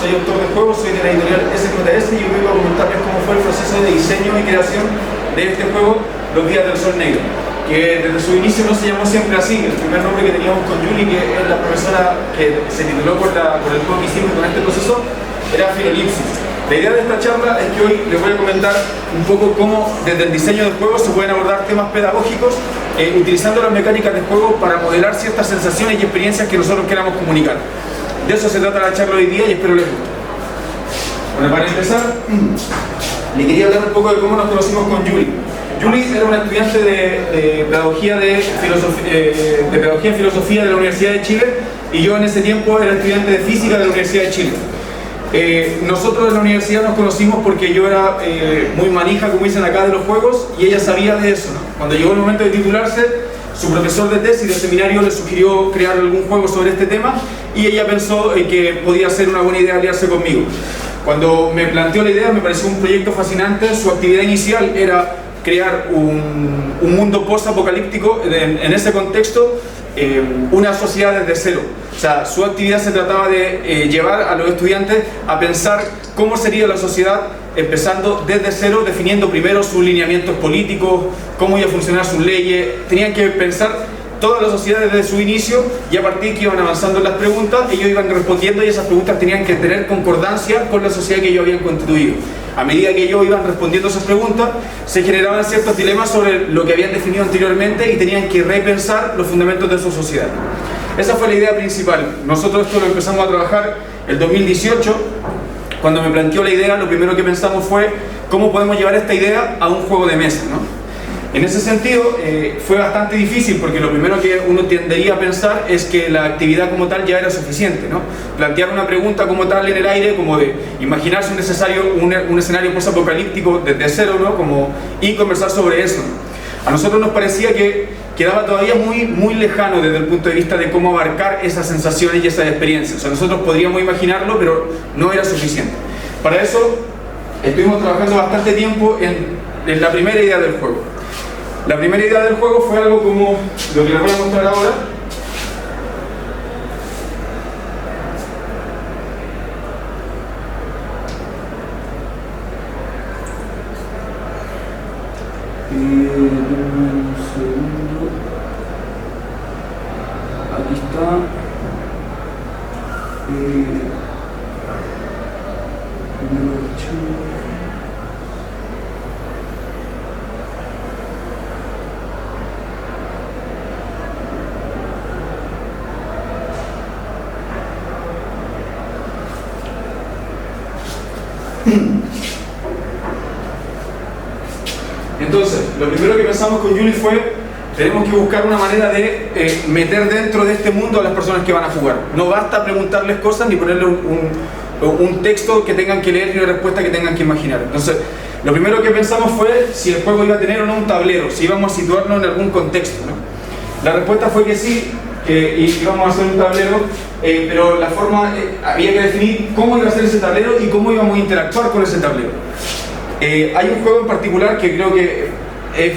soy autor de juegos, soy de la editorial SJS y yo vengo a comentarles cómo fue el proceso de diseño y creación de este juego, Los Días del Sol Negro, que desde su inicio no se llamó siempre así. El primer nombre que teníamos con Julie, que es la profesora que se tituló por el juego que hicimos con este proceso, era Filolipsis. La idea de esta charla es que hoy les voy a comentar un poco cómo desde el diseño del juego se pueden abordar temas pedagógicos utilizando las mecánicas de juego para modelar ciertas sensaciones y experiencias que nosotros queramos comunicar. De eso se trata la charla de hoy día y espero les guste. Bueno, para empezar, le quería hablar un poco de cómo nos conocimos con Julie. Julie era una estudiante de pedagogía en filosofía de la Universidad de Chile y yo en ese tiempo era estudiante de física de la Universidad de Chile. Nosotros en la universidad nos conocimos porque yo era muy manija, como dicen acá, de los juegos y ella sabía de eso, ¿no? Cuando llegó el momento de titularse, su profesor de tesis de seminario le sugirió crear algún juego sobre este tema y ella pensó que podía ser una buena idea aliarse conmigo. Cuando me planteó la idea me pareció un proyecto fascinante. Su actividad inicial era crear un mundo post-apocalíptico, en ese contexto una sociedad desde cero. O sea, su actividad se trataba de llevar a los estudiantes a pensar cómo sería la sociedad empezando desde cero, definiendo primero sus lineamientos políticos, cómo iba a funcionar sus leyes. Tenían que pensar toda la sociedad desde su inicio y a partir que iban avanzando en las preguntas, ellos iban respondiendo y esas preguntas tenían que tener concordancia con la sociedad que ellos habían constituido. A medida que ellos iban respondiendo esas preguntas, se generaban ciertos dilemas sobre lo que habían definido anteriormente y tenían que repensar los fundamentos de su sociedad. Esa fue la idea principal. Nosotros esto lo empezamos a trabajar el 2018. Cuando me planteó la idea, lo primero que pensamos fue cómo podemos llevar esta idea a un juego de mesa, ¿no? En ese sentido, fue bastante difícil porque lo primero que uno tendería a pensar es que la actividad como tal ya era suficiente, ¿no? Plantear una pregunta como tal en el aire, como de imaginarse un escenario post-apocalíptico desde cero, ¿no? Y conversar sobre eso. A nosotros nos parecía que quedaba todavía muy lejano desde el punto de vista de cómo abarcar esas sensaciones y esas experiencias. O sea, nosotros podríamos imaginarlo, pero no era suficiente. Para eso, estuvimos trabajando bastante tiempo en la primera idea del juego. La primera idea del juego fue algo como lo que les voy a mostrar ahora. Un segundo. Aquí está. Entonces, lo primero que pensamos con Julie fue tenemos que buscar una manera de meter dentro de este mundo a las personas que van a jugar. No basta preguntarles cosas ni ponerle un texto que tengan que leer ni una respuesta que tengan que imaginar. Entonces, lo primero que pensamos fue si el juego iba a tener o no un tablero, si íbamos a situarnos en algún contexto, ¿no? La respuesta fue que sí, y íbamos a hacer un tablero, pero la forma, había que definir cómo iba a ser ese tablero y cómo íbamos a interactuar con ese tablero. Hay un juego en particular que creo que es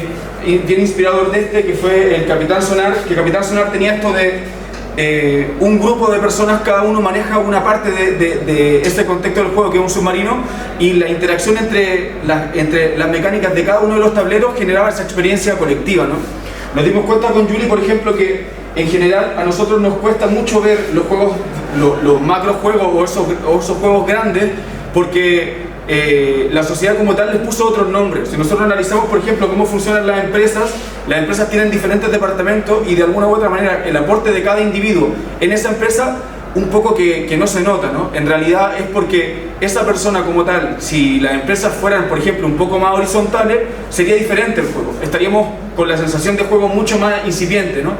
bien inspirador de que fue el Capitán Sonar, que Capitán Sonar tenía esto de un grupo de personas, cada uno maneja una parte de este contexto del juego, que es un submarino, y la interacción entre las mecánicas de cada uno de los tableros generaba esa experiencia colectiva, ¿no? Nos dimos cuenta con Julie, por ejemplo, que en general a nosotros nos cuesta mucho ver los juegos, los macro juegos o esos juegos grandes, porque la sociedad como tal les puso otros nombres. Si nosotros analizamos, por ejemplo, cómo funcionan las empresas tienen diferentes departamentos y de alguna u otra manera el aporte de cada individuo en esa empresa un poco que no se nota, ¿no? En realidad es porque esa persona como tal, si las empresas fueran, por ejemplo, un poco más horizontales, sería diferente el juego. Estaríamos con la sensación de juego mucho más incipiente, ¿no?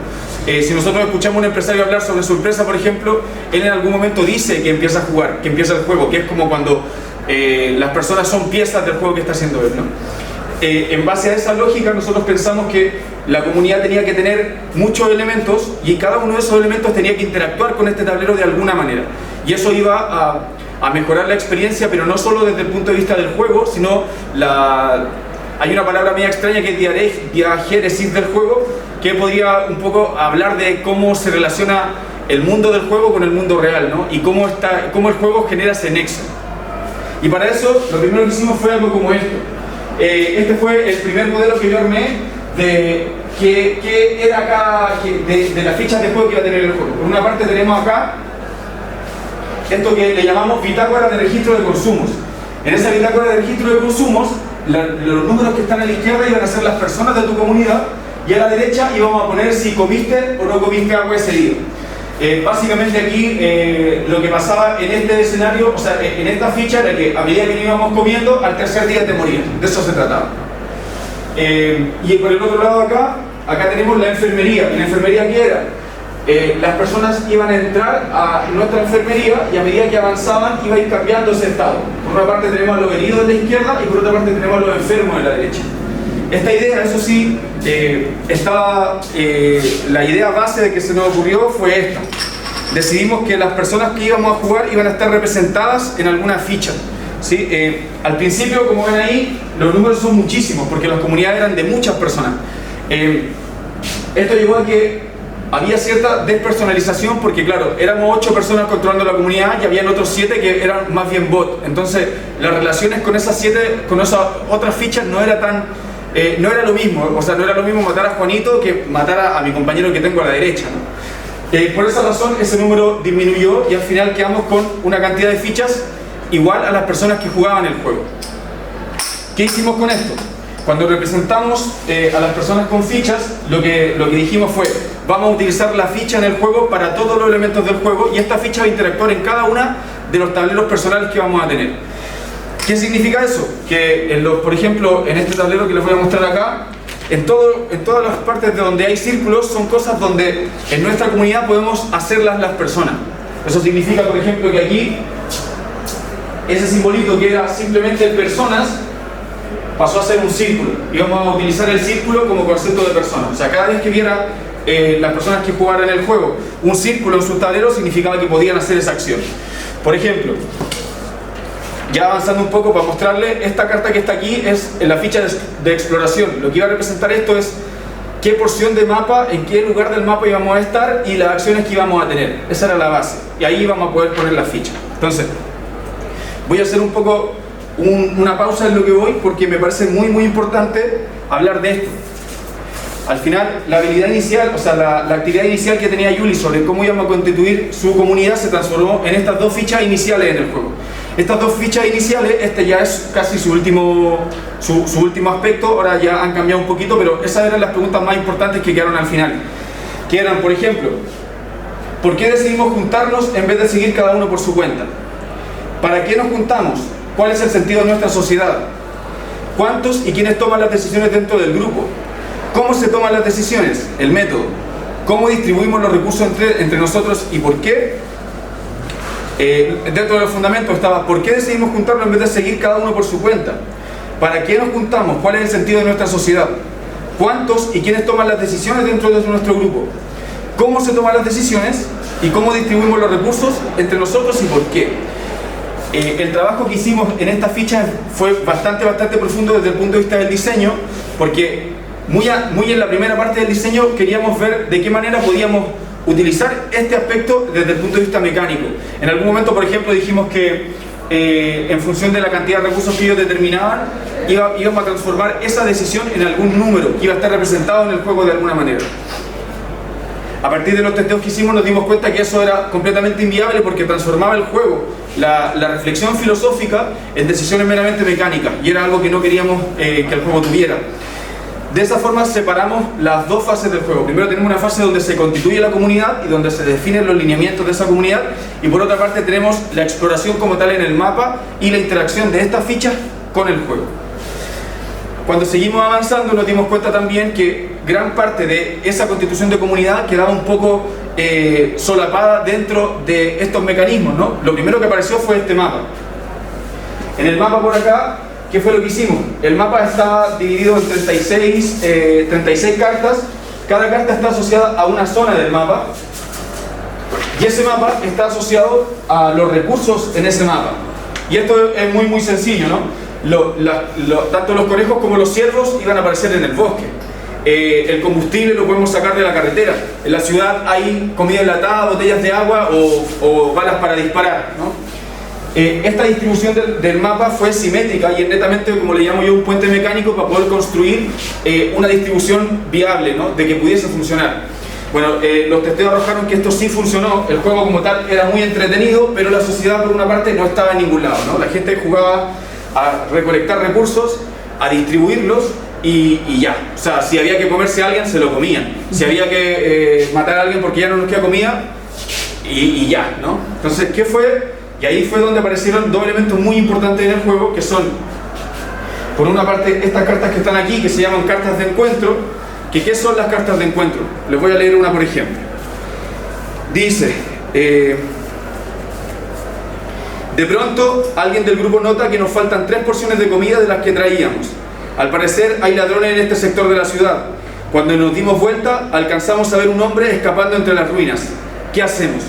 Si nosotros escuchamos a un empresario hablar sobre su empresa, por ejemplo, él en algún momento dice que empieza a jugar, que empieza el juego, que es como cuando las personas son piezas del juego que está haciendo él, ¿no? En base a esa lógica nosotros pensamos que la comunidad tenía que tener muchos elementos y cada uno de esos elementos tenía que interactuar con este tablero de alguna manera, y eso iba a mejorar la experiencia, pero no solo desde el punto de vista del juego, sino hay una palabra media extraña que es diagénesis del juego, que podría un poco hablar de cómo se relaciona el mundo del juego con el mundo real, ¿no? Y cómo el juego genera ese nexo. Y para eso, lo primero que hicimos fue algo como esto. Este fue el primer modelo que yo armé de qué era acá, de las fichas de juego que iba a tener el juego. Por una parte tenemos acá esto que le llamamos bitácora de registro de consumos. En esa bitácora de registro de consumos, los números que están a la izquierda iban a ser las personas de tu comunidad, y a la derecha íbamos a poner si comiste o no comiste agua ese día. Básicamente aquí lo que pasaba en este escenario, o sea, en esta ficha, era que a medida que íbamos comiendo, al tercer día te morías. De eso se trataba. Y por el otro lado acá tenemos la enfermería. ¿Y la enfermería qué era? Las personas iban a entrar a nuestra enfermería y a medida que avanzaban iba a ir cambiando ese estado. Por una parte tenemos a los heridos de la izquierda y por otra parte tenemos a los enfermos de la derecha. Esta idea, eso sí, la idea base de que se nos ocurrió fue esta. Decidimos que las personas que íbamos a jugar iban a estar representadas en alguna ficha, ¿sí? Al principio, como ven ahí, los números son muchísimos porque las comunidades eran de muchas personas. Esto llevó a que había cierta despersonalización porque, claro, éramos 8 personas controlando la comunidad y habían otros 7 que eran más bien bot. Entonces, las relaciones con esas 7, con esas otras fichas no era lo mismo. O sea, no era lo mismo matar a Juanito que matar a mi compañero que tengo a la derecha, ¿no? Por esa razón, ese número disminuyó y al final quedamos con una cantidad de fichas igual a las personas que jugaban el juego. ¿Qué hicimos con esto? Cuando representamos a las personas con fichas, lo que dijimos fue: vamos a utilizar la ficha en el juego para todos los elementos del juego y esta ficha va a interactuar en cada una de los tableros personales que vamos a tener. ¿Qué significa eso? Que, por ejemplo, en este tablero que les voy a mostrar acá, en todas las partes de donde hay círculos son cosas donde en nuestra comunidad podemos hacerlas las personas. Eso significa, por ejemplo, que aquí ese simbolito que era simplemente personas pasó a ser un círculo y vamos a utilizar el círculo como concepto de persona. O sea, cada vez que viera las personas que jugaran el juego un círculo en sus tableros, significaba que podían hacer esa acción. Por ejemplo, ya avanzando un poco para mostrarle, esta carta que está aquí es en la ficha de exploración. Lo que iba a representar esto es qué porción de mapa, en qué lugar del mapa íbamos a estar y las acciones que íbamos a tener. Esa era la base y ahí íbamos a poder poner la ficha. Entonces, voy a hacer un poco una pausa en lo que voy porque me parece muy muy importante hablar de esto. Al final, la habilidad inicial, o sea, la actividad inicial que tenía Yuli sobre cómo íbamos a constituir su comunidad se transformó en estas dos fichas iniciales en el juego. Estas dos fichas iniciales, este ya es casi su último aspecto, ahora ya han cambiado un poquito, pero esas eran las preguntas más importantes que quedaron al final. Que eran, por ejemplo, ¿por qué decidimos juntarnos en vez de seguir cada uno por su cuenta? ¿Para qué nos juntamos? ¿Cuál es el sentido de nuestra sociedad? ¿Cuántos y quiénes toman las decisiones dentro del grupo? ¿Cómo se toman las decisiones? El método. ¿Cómo distribuimos los recursos entre nosotros y por qué? Dentro de los fundamentos estaba ¿por qué decidimos juntarnos en vez de seguir cada uno por su cuenta? ¿Para qué nos juntamos? ¿Cuál es el sentido de nuestra sociedad? ¿Cuántos y quiénes toman las decisiones dentro de nuestro grupo? ¿Cómo se toman las decisiones? ¿Y cómo distribuimos los recursos entre nosotros y por qué? El trabajo que hicimos en esta ficha fue bastante profundo desde el punto de vista del diseño, porque muy en la primera parte del diseño queríamos ver de qué manera podíamos utilizar este aspecto desde el punto de vista mecánico. En algún momento, por ejemplo, dijimos que en función de la cantidad de recursos que ellos determinaban, íbamos a transformar esa decisión en algún número que iba a estar representado en el juego de alguna manera. A partir de los testeos que hicimos nos dimos cuenta que eso era completamente inviable porque transformaba el juego, la reflexión filosófica, en decisiones meramente mecánicas, y era algo que no queríamos que el juego tuviera. De esa forma separamos las dos fases del juego. Primero tenemos una fase donde se constituye la comunidad y donde se definen los lineamientos de esa comunidad, y por otra parte tenemos la exploración como tal en el mapa y la interacción de estas fichas con el juego. Cuando seguimos avanzando nos dimos cuenta también que gran parte de esa constitución de comunidad quedaba un poco solapada dentro de estos mecanismos, ¿no? Lo primero que apareció fue este mapa. En el mapa por acá, ¿qué fue lo que hicimos? El mapa está dividido en 36 cartas. Cada carta está asociada a una zona del mapa y ese mapa está asociado a los recursos en ese mapa. Y esto es muy sencillo, ¿no? Tanto los conejos como los ciervos iban a aparecer en el bosque. el combustible lo podemos sacar de la carretera. En la ciudad hay comida enlatada, botellas de agua o balas para disparar, ¿no? Esta distribución del mapa fue simétrica y es netamente, como le llamo yo, un puente mecánico para poder construir una distribución viable, ¿no? De que pudiese funcionar. Bueno, los testeos arrojaron que esto sí funcionó, el juego como tal era muy entretenido, pero la sociedad por una parte no estaba en ningún lado, ¿no? La gente jugaba a recolectar recursos, a distribuirlos y ya. O sea, si había que comerse a alguien, se lo comían. Si había que matar a alguien porque ya no nos queda comida, y ya, ¿no? Entonces, ¿qué fue? Y ahí fue donde aparecieron dos elementos muy importantes en el juego, que son, por una parte, estas cartas que están aquí, que se llaman cartas de encuentro. ¿Qué son las cartas de encuentro? Les voy a leer una, por ejemplo. Dice, de pronto, alguien del grupo nota que nos faltan 3 porciones de comida de las que traíamos. Al parecer, hay ladrones en este sector de la ciudad. Cuando nos dimos vuelta, alcanzamos a ver un hombre escapando entre las ruinas. ¿Qué hacemos?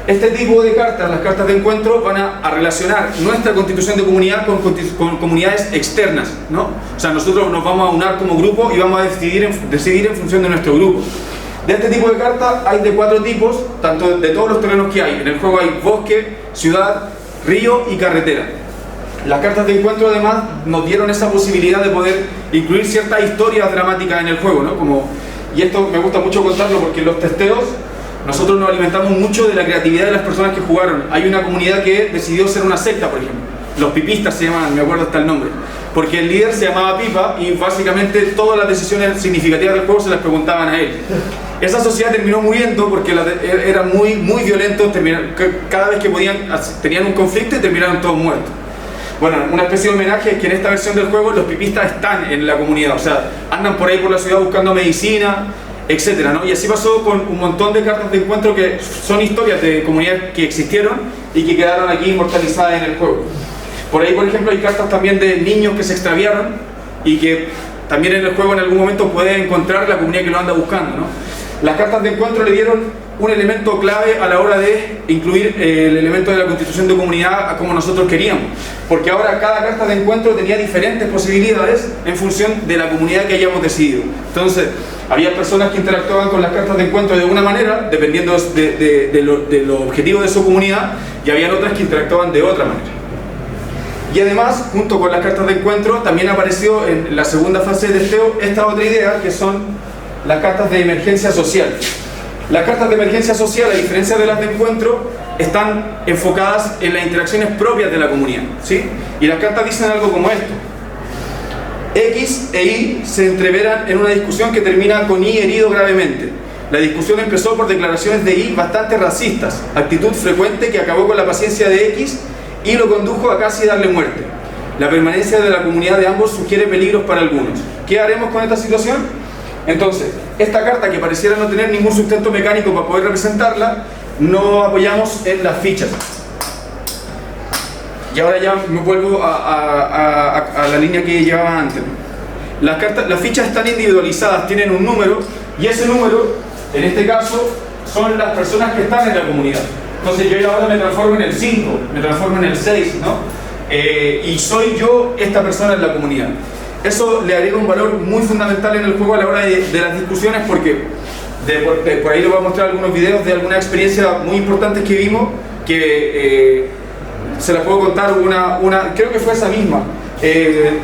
Este tipo de cartas, las cartas de encuentro, van a relacionar nuestra constitución de comunidad con comunidades externas, ¿no? O sea, nosotros nos vamos a unar como grupo y vamos a decidir en función de nuestro grupo. De este tipo de cartas hay de 4 tipos, tanto de todos los terrenos que hay. En el juego hay bosque, ciudad, río y carretera. Las cartas de encuentro además nos dieron esa posibilidad de poder incluir ciertas historias dramáticas en el juego, ¿no? Y esto me gusta mucho contarlo porque en los testeos nosotros nos alimentamos mucho de la creatividad de las personas que jugaron. Hay una comunidad que decidió ser una secta, por ejemplo. Los pipistas se llamaban, me acuerdo hasta el nombre. Porque el líder se llamaba Pipa y básicamente todas las decisiones significativas del juego se las preguntaban a él. Esa sociedad terminó muriendo porque eran muy violentos, cada vez que tenían un conflicto y terminaron todos muertos. Bueno, una especie de homenaje es que en esta versión del juego los pipistas están en la comunidad, o sea, andan por ahí por la ciudad buscando medicina, etcétera, ¿no? Y así pasó con un montón de cartas de encuentro que son historias de comunidades que existieron y que quedaron aquí inmortalizadas en el juego. Por ahí, por ejemplo, hay cartas también de niños que se extraviaron y que también en el juego en algún momento puede encontrar la comunidad que lo anda buscando, ¿no? Las cartas de encuentro le dieron un elemento clave a la hora de incluir el elemento de la constitución de comunidad a como nosotros queríamos, porque ahora cada carta de encuentro tenía diferentes posibilidades en función de la comunidad que hayamos decidido. Entonces, había personas que interactuaban con las cartas de encuentro de una manera, dependiendo de los objetivos de su comunidad, y había otras que interactuaban de otra manera. Y además, junto con las cartas de encuentro, también apareció en la segunda fase de testeo esta otra idea, que son las cartas de emergencia social. Las cartas de emergencia social, a diferencia de las de encuentro, están enfocadas en las interacciones propias de la comunidad, ¿sí? Y las cartas dicen algo como esto: X e Y se entreveran en una discusión que termina con Y herido gravemente. La discusión empezó por declaraciones de Y bastante racistas, actitud frecuente que acabó con la paciencia de X y lo condujo a casi darle muerte. La permanencia de la comunidad de ambos sugiere peligros para algunos. ¿Qué haremos con esta situación? Entonces, esta carta, que pareciera no tener ningún sustento mecánico para poder representarla, no apoyamos en las fichas. Y ahora ya me vuelvo a la línea que llevaba antes. Las fichas están individualizadas, tienen un número, y ese número, en este caso, son las personas que están en la comunidad. Entonces yo ahora me transformo en el 5, me transformo en el 6, ¿no? Y soy yo esta persona en la comunidad. Eso le agrega un valor muy fundamental en el juego a la hora de las discusiones, porque por ahí les voy a mostrar algunos videos de algunas experiencias muy importantes que vimos, que se las puedo contar. Creo que fue esa misma.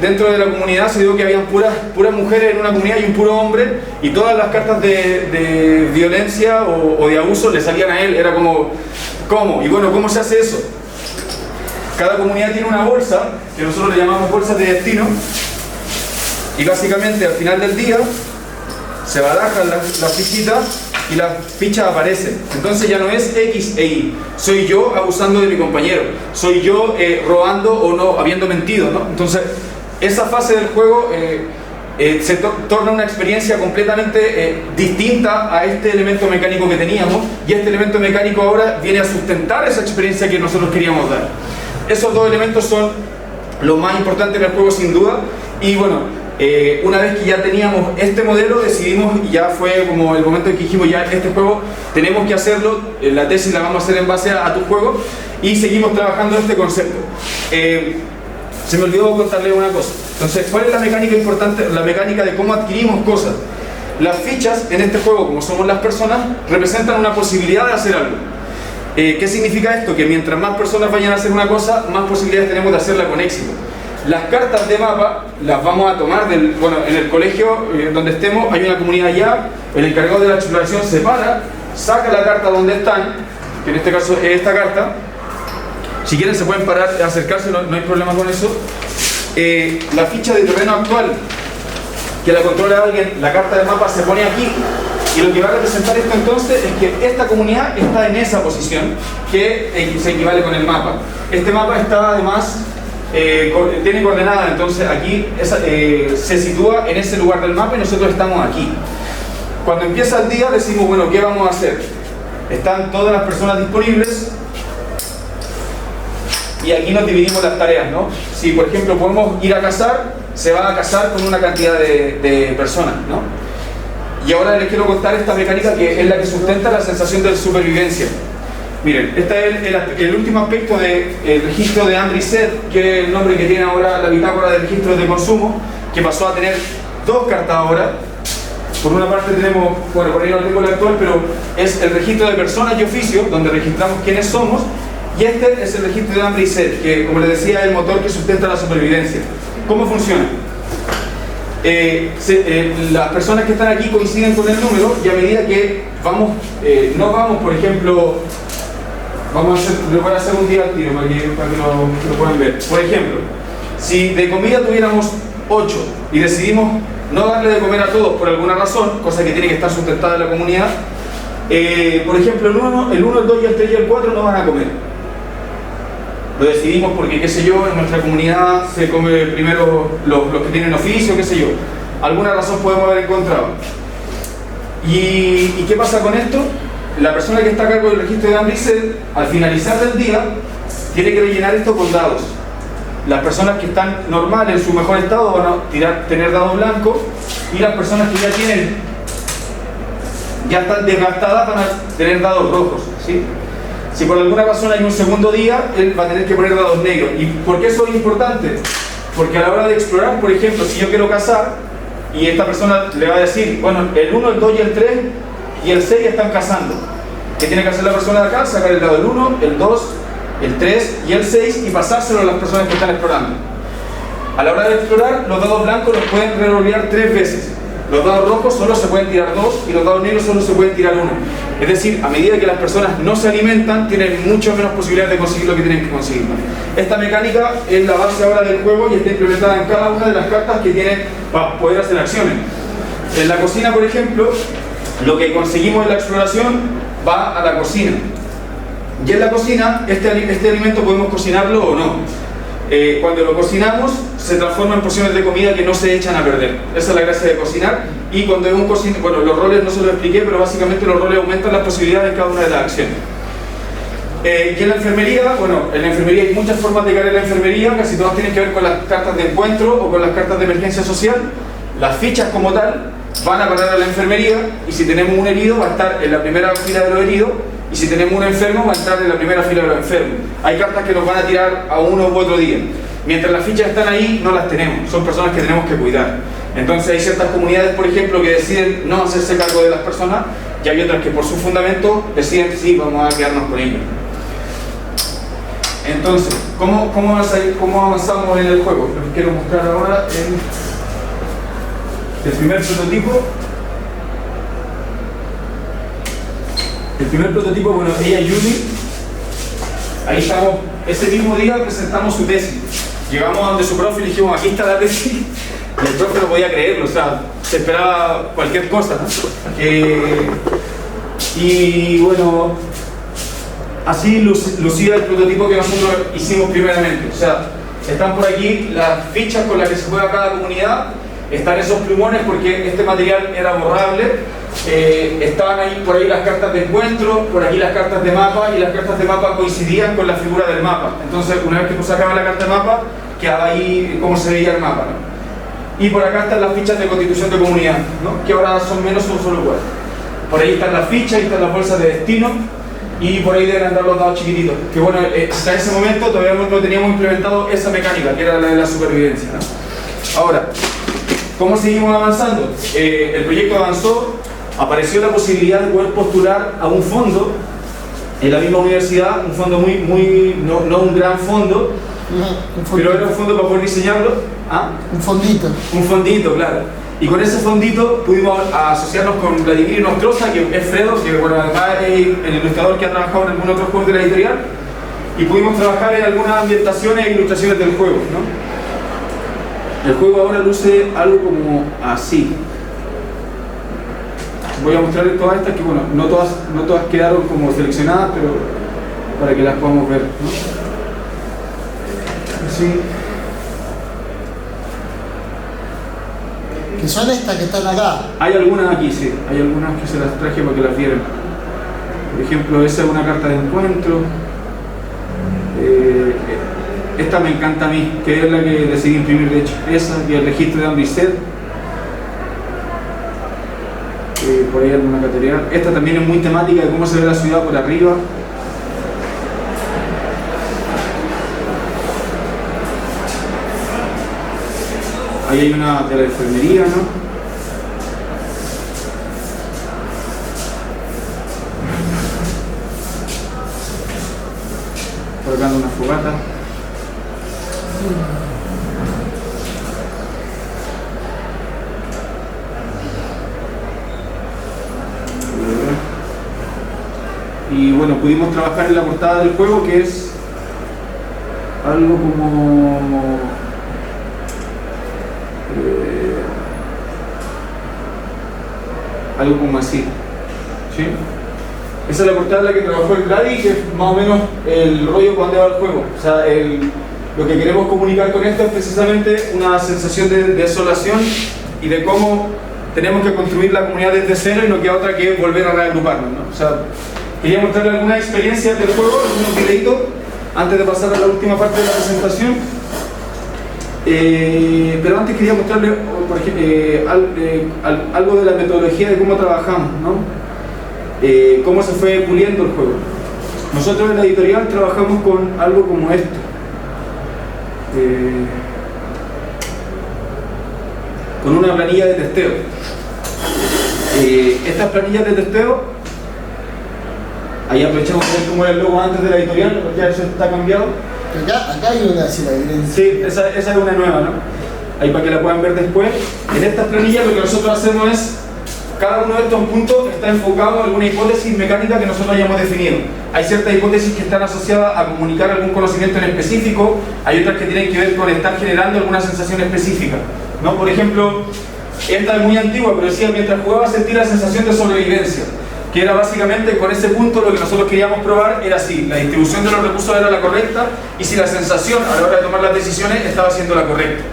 Dentro de la comunidad se dio que habían puras mujeres en una comunidad y un puro hombre, y todas las cartas de violencia o de abuso le salían a él. Era como, ¿cómo? Y bueno, ¿cómo se hace eso? Cada comunidad tiene una bolsa, que nosotros le llamamos bolsas de destino, y básicamente al final del día se barajan las fichitas y las fichas aparecen. Entonces ya no es X e Y, soy yo abusando de mi compañero, soy yo robando o no, habiendo mentido, ¿no? Entonces esa fase del juego se torna una experiencia completamente distinta a este elemento mecánico que teníamos, y este elemento mecánico ahora viene a sustentar esa experiencia que nosotros queríamos dar. Esos dos elementos son lo más importante en el juego, sin duda. Y bueno, una vez que ya teníamos este modelo, decidimos, y ya fue como el momento en que dijimos, ya este juego tenemos que hacerlo, la tesis la vamos a hacer en base a tu juego, y seguimos trabajando este concepto. Se me olvidó contarles una cosa. Entonces, ¿cuál es la mecánica importante? La mecánica de cómo adquirimos cosas. Las fichas en este juego, como somos las personas, representan una posibilidad de hacer algo. ¿Qué significa esto? Que mientras más personas vayan a hacer una cosa, más posibilidades tenemos de hacerla con éxito. Las cartas de mapa las vamos a tomar bueno, en el colegio donde estemos, hay una comunidad allá, el encargado de la exploración se para, saca la carta donde están, que en este caso es esta carta. Si quieren se pueden parar, acercarse, no hay problema con eso. La ficha de terreno actual, que la controla alguien, la carta del mapa se pone aquí, y lo que va a representar esto entonces es que esta comunidad está en esa posición, que se equivale con el mapa. Este mapa está además, tiene coordenadas, entonces aquí se sitúa en ese lugar del mapa y nosotros estamos aquí. Cuando empieza el día decimos, bueno, ¿qué vamos a hacer? Están todas las personas disponibles, y aquí nos dividimos las tareas, ¿no? Si por ejemplo podemos ir a cazar, se va a cazar con una cantidad de personas, ¿no? Y ahora les quiero contar esta mecánica que es la que sustenta la sensación de supervivencia. Miren, este es el último aspecto del registro de Andreessen, que es el nombre que tiene ahora la bitácora de registros de consumo, que pasó a tener dos cartas ahora. Por una parte tenemos, bueno, por ahí no tengo el actual, pero es el registro de personas y oficios, donde registramos quiénes somos. Y este es el registro de Andreessen, que como les decía es el motor que sustenta la supervivencia. ¿Cómo funciona? Las personas que están aquí coinciden con el número, y a medida que vamos, no vamos, por ejemplo, lo voy a hacer un día al tiro para que lo puedan ver. Por ejemplo, si de comida tuviéramos 8 y decidimos no darle de comer a todos por alguna razón, cosa que tiene que estar sustentada en la comunidad, por ejemplo, el 1, el 2 y el 3 y el 4 no van a comer. Lo decidimos porque, qué sé yo, en nuestra comunidad se come primero los que tienen oficio, qué sé yo. Alguna razón podemos haber encontrado. ¿Y qué pasa con esto? La persona que está a cargo del registro de Andreessen, al finalizar del día, tiene que rellenar esto con dados. Las personas que están normales, en su mejor estado, van a tener dados blancos, y las personas que ya están desgastadas van a tener dados rojos, ¿sí? Si por alguna razón hay un segundo día, él va a tener que poner dados negros. ¿Y por qué eso es importante? Porque a la hora de explorar, por ejemplo, si yo quiero cazar, y esta persona le va a decir, bueno, el 1, el 2 y el 3 y el 6 están cazando. ¿Qué tiene que hacer la persona de acá? Sacar el dado del 1, el 2, el 3 y el 6 y pasárselo a las personas que están explorando. A la hora de explorar, los dados blancos los pueden rerolear 3 veces. Los dados rojos solo se pueden tirar 2 y los dados negros solo se pueden tirar 1. Es decir, a medida que las personas no se alimentan, tienen mucho menos posibilidades de conseguir lo que tienen que conseguir. Esta mecánica es la base ahora del juego y está implementada en cada una de las cartas que tienen para poder hacer acciones. En la cocina, por ejemplo, lo que conseguimos en la exploración va a la cocina. Y en la cocina, este alimento podemos cocinarlo o no. Cuando lo cocinamos, se transforma en porciones de comida que no se echan a perder. Esa es la gracia de cocinar. Y cuando es un cocinero, bueno, los roles no se los expliqué, pero básicamente los roles aumentan las posibilidades de cada una de las acciones. Y en la enfermería, bueno, en la enfermería hay muchas formas de caer en la enfermería, casi todas tienen que ver con las cartas de encuentro o con las cartas de emergencia social. Las fichas como tal van a parar a la enfermería, y si tenemos un herido va a estar en la primera fila de los heridos, y si tenemos un enfermo va a estar en la primera fila de los enfermos. Hay cartas que nos van a tirar a uno u otro día. Mientras las fichas están ahí, no las tenemos, son personas que tenemos que cuidar. Entonces hay ciertas comunidades, por ejemplo, que deciden no hacerse cargo de las personas, y hay otras que por su fundamento deciden sí, vamos a quedarnos con ellos. Entonces, ¿cómo avanzamos en el juego? Lo que quiero mostrar ahora es el primer prototipo. El primer prototipo, bueno, ella y Julie, ahí estamos, ese mismo día presentamos su tesis. Llegamos a donde su profe y le dijimos, aquí está la tesis, y el profe no podía creerlo, o sea, se esperaba cualquier cosa, ¿no? Y bueno, así lucía el prototipo que nosotros hicimos primeramente. O sea, están por aquí las fichas con las que se juega cada comunidad, están esos plumones porque este material era borrable. Estaban ahí por ahí las cartas de encuentro, por aquí las cartas de mapa, y las cartas de mapa coincidían con la figura del mapa. Entonces, una vez que tú sacabas la carta de mapa, quedaba ahí cómo se veía el mapa, ¿no? Y por acá están las fichas de constitución de comunidad, ¿no? Que ahora son menos, son solo igual. Por ahí están las fichas, ahí están las bolsas de destino, y por ahí deben andar los dados chiquititos. Que bueno, hasta ese momento todavía no teníamos implementado esa mecánica, que era la de la supervivencia, ¿no? Ahora, ¿Cómo seguimos avanzando? El proyecto avanzó, apareció la posibilidad de poder postular a un fondo en la misma universidad, un fondo no un gran fondo, pero era un fondo para poder diseñarlo. ¿Ah? Un fondito. Un fondito, claro. Y con ese fondito pudimos asociarnos con Vladimir Nostroza, que es Fredo, que bueno, además es el ilustrador que ha trabajado en algún otro juego de la editorial, y pudimos trabajar en algunas ambientaciones e ilustraciones del juego, ¿no? El juego ahora luce algo como así. Voy a mostrarles todas estas que, bueno, no todas quedaron como seleccionadas, pero para que las podamos ver, ¿no? Así. Que son estas que están acá. Hay algunas aquí, sí. Hay algunas que se las traje para que las vieran. Por ejemplo, esa es una carta de encuentro. Esta me encanta a mí, que es la que decidí imprimir, de hecho. Esa y el registro de hambre y sed. Por ahí alguna material. Esta también es muy temática de cómo se ve la ciudad por arriba. Ahí hay una de la enfermería, ¿no? Por acá anda una fogata. Y bueno, pudimos trabajar en la portada del juego, que es algo como así, ¿sí? Esa es la portada en la que trabajó el Vladi, que es más o menos el rollo cuando va el juego. O sea, lo que queremos comunicar con esto es precisamente una sensación de desolación y de cómo tenemos que construir la comunidad desde cero y no queda otra que volver a reagruparnos, ¿no? O sea, quería mostrarles algunas experiencias del juego, algunos videitos, antes de pasar a la última parte de la presentación. Pero antes quería mostrarles, por ejemplo, algo de la metodología de cómo trabajamos, ¿no? Cómo se fue puliendo el juego. Nosotros en la editorial trabajamos con algo como esto. Con una planilla de testeo. Estas planillas de testeo, ahí aprovechamos de ver cómo era el logo antes de la editorial, porque ya eso está cambiado. Acá hay una así la evidencia. Sí, esa es una nueva, ¿no? Ahí para que la puedan ver después. En estas planillas lo que nosotros hacemos es, cada uno de estos puntos está enfocado a alguna hipótesis mecánica que nosotros hayamos definido. Hay ciertas hipótesis que están asociadas a comunicar algún conocimiento en específico, hay otras que tienen que ver con estar generando alguna sensación específica, ¿no? Por ejemplo, esta es muy antigua, pero decía, mientras jugaba sentí la sensación de sobrevivencia, que era básicamente con ese punto lo que nosotros queríamos probar era si la distribución de los recursos era la correcta y si la sensación a la hora de tomar las decisiones estaba siendo la correcta.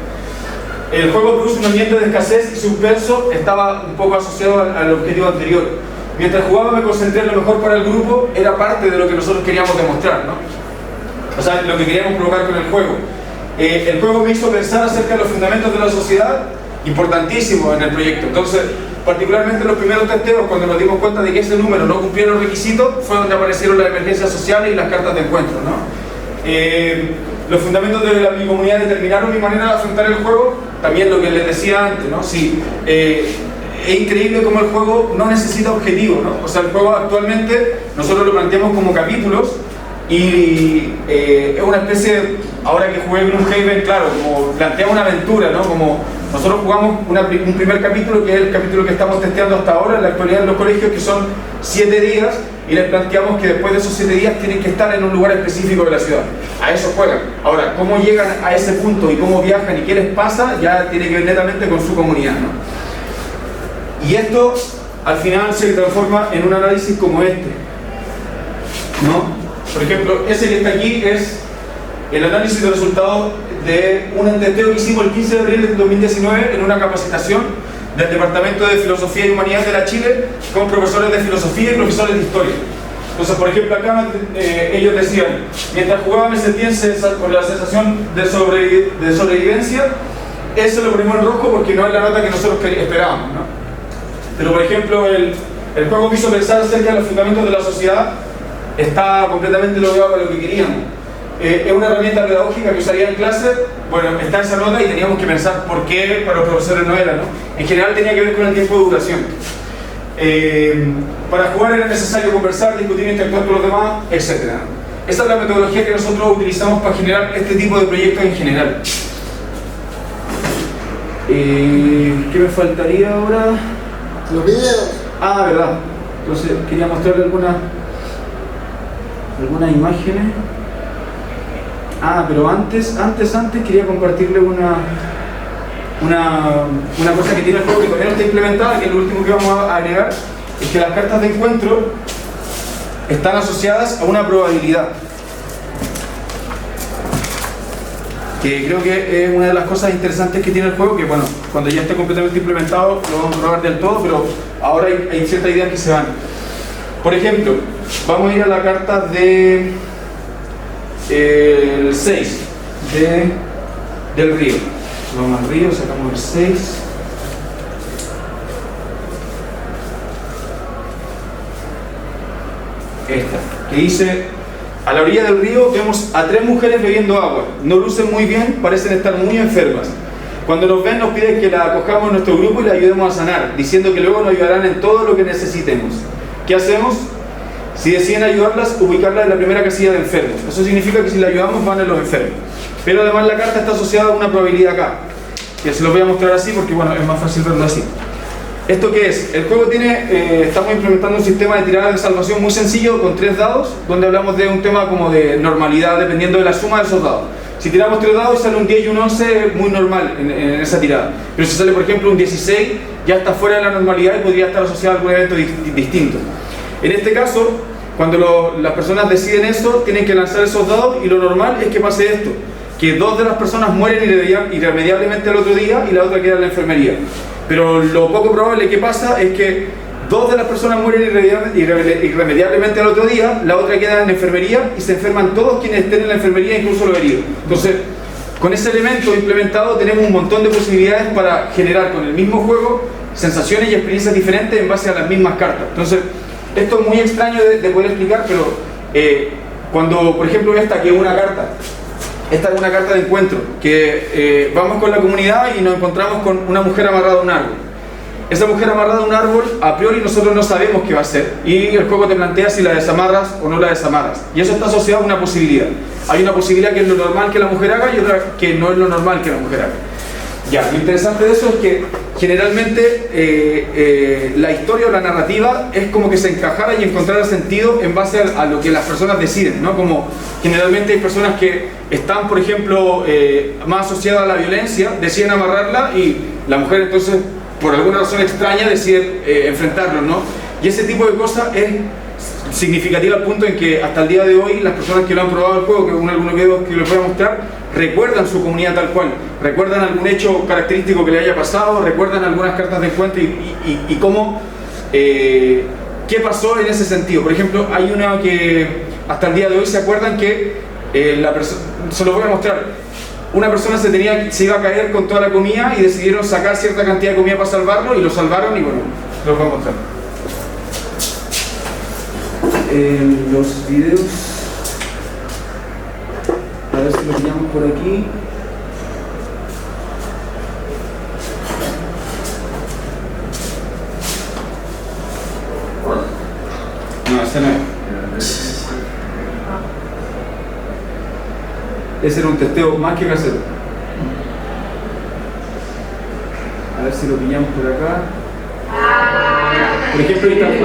El juego produce un ambiente de escasez y suspenso, estaba un poco asociado al objetivo anterior. Mientras jugaba me concentré en lo mejor para el grupo, era parte de lo que nosotros queríamos demostrar, ¿no? O sea, lo que queríamos provocar con el juego. El juego me hizo pensar acerca de los fundamentos de la sociedad, importantísimo en el proyecto. Entonces, particularmente los primeros testeos, cuando nos dimos cuenta de que ese número no cumplía los requisitos, fue donde aparecieron las emergencias sociales y las cartas de encuentro, ¿no? Los fundamentos de mi comunidad determinaron mi manera de afrontar el juego, también lo que les decía antes, ¿no? Sí, es increíble cómo el juego no necesita objetivos, ¿no? O sea, el juego actualmente nosotros lo planteamos como capítulos y es una especie, ahora que jugué Gloomhaven, claro, como plantea una aventura, ¿no? Como nosotros jugamos un primer capítulo, que es el capítulo que estamos testeando hasta ahora en la actualidad en los colegios, que son 7 días, y les planteamos que después de esos 7 días tienen que estar en un lugar específico de la ciudad. A eso juegan. Ahora, cómo llegan a ese punto y cómo viajan y qué les pasa, ya tiene que ver netamente con su comunidad, ¿no? Y esto, al final, se transforma en un análisis como este, ¿no? Por ejemplo, ese que está aquí es el análisis de resultados de un testeo que hicimos el 15 de abril de 2019 en una capacitación del Departamento de Filosofía y Humanidades de la Chile con profesores de filosofía y profesores de historia. Entonces, por ejemplo, acá ellos decían, mientras jugaba me sentía con la sensación de sobrevivencia, eso lo ponemos en rojo porque no es la nota que nosotros esperábamos, ¿no? Pero, por ejemplo, el juego me hizo pensar acerca de los fundamentos de la sociedad, está completamente logrado para lo que queríamos. es una herramienta pedagógica que usaría en clase. Bueno, está esa nota y teníamos que pensar por qué para los profesores no era, ¿no? En general tenía que ver con el tiempo de duración. Para jugar era necesario conversar, discutir, interactuar con los demás, etc. Esa es la metodología que nosotros utilizamos para generar este tipo de proyectos en general. ¿Qué me faltaría ahora? Los videos. Ah, verdad. Entonces quería mostrarle algunas imágenes. Ah, pero antes quería compartirle una cosa que tiene el juego que todavía no está implementada, que es lo último que vamos a agregar, es que las cartas de encuentro están asociadas a una probabilidad. Que creo que es una de las cosas interesantes que tiene el juego, que bueno, cuando ya esté completamente implementado lo vamos a probar del todo, pero ahora hay ciertas ideas que se van. Por ejemplo, vamos a ir a la carta de el 6 del río. Vamos al río, sacamos el 6. Esta, que dice: a la orilla del río vemos a 3 mujeres bebiendo agua. No lucen muy bien, parecen estar muy enfermas. Cuando nos ven nos piden que la acojamos en nuestro grupo y la ayudemos a sanar, diciendo que luego nos ayudarán en todo lo que necesitemos. ¿Qué hacemos? Si deciden ayudarlas, ubicarlas en la primera casilla de enfermos. Eso significa que si la ayudamos van en los enfermos. Pero además la carta está asociada a una probabilidad acá, que se los voy a mostrar así porque bueno, es más fácil verlo así. ¿Esto qué es? El juego estamos implementando un sistema de tiradas de salvación muy sencillo con 3 dados, donde hablamos de un tema como de normalidad dependiendo de la suma de esos dados. Si tiramos 3 dados sale un 10 y un 11, muy normal en esa tirada. Pero si sale por ejemplo un 16, ya está fuera de la normalidad y podría estar asociado a algún evento distinto. En este caso, cuando las personas deciden eso, tienen que lanzar esos dados y lo normal es que pase esto, que 2 de las personas mueren irremediablemente al otro día y la otra queda en la enfermería. Pero lo poco probable que pasa es que 2 de las personas mueren irremediablemente al otro día, la otra queda en la enfermería y se enferman todos quienes estén en la enfermería, incluso los heridos. Entonces, con ese elemento implementado tenemos un montón de posibilidades para generar con el mismo juego sensaciones y experiencias diferentes en base a las mismas cartas. Entonces, esto es muy extraño de poder explicar, pero cuando, por ejemplo, esta que es una carta, esta es una carta de encuentro, que vamos con la comunidad y nos encontramos con una mujer amarrada a un árbol. Esa mujer amarrada a un árbol, a priori nosotros no sabemos qué va a hacer, y el juego te plantea si la desamarras o no la desamarras, y eso está asociado a una posibilidad. Hay una posibilidad que es lo normal que la mujer haga y otra que no es lo normal que la mujer haga. Ya, lo interesante de eso es que generalmente la historia o la narrativa es como que se encajara y encontrara sentido en base a lo que las personas deciden, ¿no? Como generalmente hay personas que están, por ejemplo, más asociadas a la violencia, deciden amarrarla y la mujer entonces, por alguna razón extraña, decide enfrentarlo, ¿no? Y ese tipo de cosas es significativa al punto en que hasta el día de hoy las personas que lo han probado el juego, que en algunos videos que les voy a mostrar, recuerdan su comunidad tal cual, recuerdan algún hecho característico que le haya pasado, recuerdan algunas cartas de encuentro y cómo, qué pasó en ese sentido. Por ejemplo, hay una que hasta el día de hoy se acuerdan que se lo voy a mostrar. Una persona se iba a caer con toda la comida y decidieron sacar cierta cantidad de comida para salvarlo y lo salvaron y bueno, se los voy a mostrar. Los videos, a ver si lo pillamos por aquí. No, ese no es. Ese era un testeo más que casero. A ver si lo pillamos por acá. Por ejemplo, ahí está.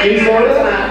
¿Qué hizo ahora?